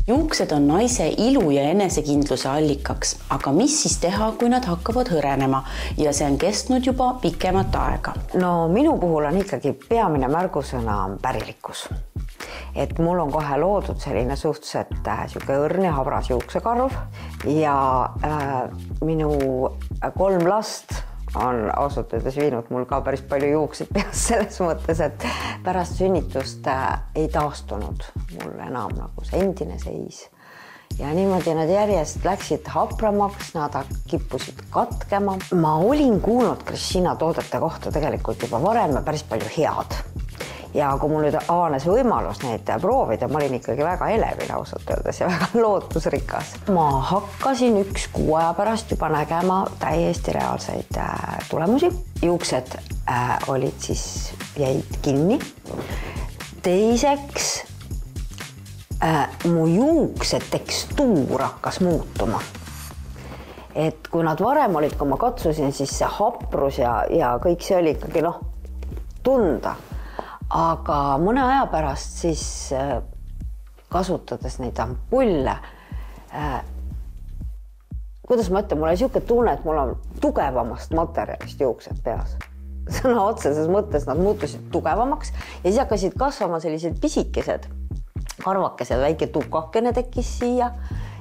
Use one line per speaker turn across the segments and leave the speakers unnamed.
Juuksed on naise ilu ja enesekindluse allikaks, aga mis siis teha, kui nad hakkavad hõrenema ja see on kestnud juba pikemat aega?
No minu puhul on ikkagi peamine märgusõna pärilikkus. Et mul on kohe loodud selline suhteliselt siuke õrn ja habras juuksekarv ja minu 3 last on ausalt öeldes viinud mul ka päris palju juukseid peas selles mõttes, et pärast sünnitust ei taastunud mul enam nagu see endine seis. Ja niimoodi nad järjest läksid hapramaks, nad kippusid katkema. Ma olin kuulnud Krishina toodete kohta tegelikult juba varem ja päris palju head. Ja kui mul nüüd avanes võimalus neid proovida, ma olin ikkagi väga elevil ausalt öeldes ja väga lootusrikas. Ma hakkasin 1 kuu aja pärast juba nägema täiesti reaalseid tulemusi. Juuksed olid siis, jäid kinni. Teiseks, mu juukse tekstuur hakkas muutuma. Et kui nad varem olid, kui ma katsusin, siis see haprus ja kõik see oli ikkagi tunda. Aga mõne aja pärast siis kasutades neid ampulle, kuidas ma ütlen, mul oli siuke tunne, et mul on tugevamast materjalist juuksed peas. Sõna otseses mõttes nad muutusid tugevamaks ja siis hakkasid kasvama sellised pisikesed karvakesed, väike tukakene tekkis siia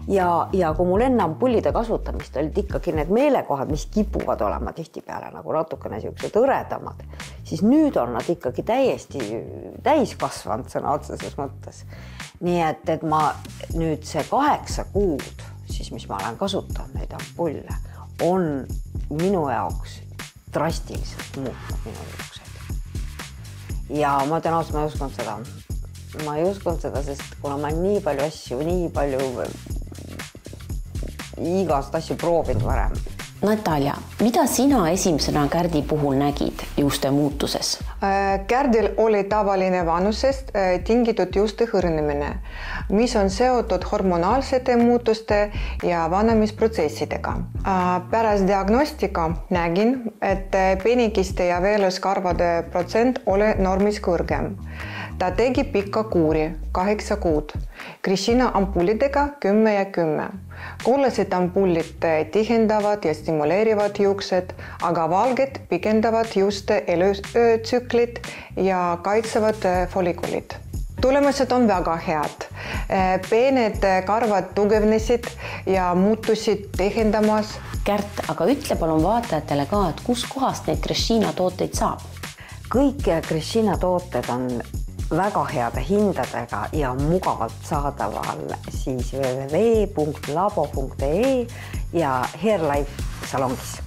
ja kui mul enne ampullide kasutamist olid ikkagi need meelekohad, mis kipuvad olema tihtipeale nagu natukene siuksed õredamad, siis nüüd on nad ikkagi täiesti täiskasvanud sõna otseses mõttes. Nii et ma nüüd see 8 kuud, siis mis ma olen kasutanud neid ampulle, on minu jaoks drastiliselt muutnud minu juukseid. Ja ma tean ausalt, ma ei uskunud seda, sest kuna ma nii palju asju, nii palju igast asju proovinud varem.
Natalja, mida sina esimesena Kärdi puhul nägid juuste muutuses?
Kärdil oli tavaline vanusest tingitud juuste hõrenemine, mis on seotud hormonaalsete muutuste ja vanamisprotsessidega. Pärast diagnostika nägin, et penikiste ja veeluskarvade protsent oli normis kõrgem. Ta tegi pikka kuuri, 8 kuud. Krishina ampullidega 10 ja 10. Kullasid ampullid tihendavad ja stimuleerivad juuksed, aga valged pikendavad juuste elutsüklit ja kaitsevad follikulid. Tulemused on väga head. Peened karvad tugevnesid ja muutusid tihendamas.
Kärt, aga ütle palun vaatajatele ka, et kus kohast neid Krishina tooteid saab?
Kõik Krishina tooted on väga heade hindadega ja mugavalt saadaval siis www.labo.ee ja Hairlife salongis.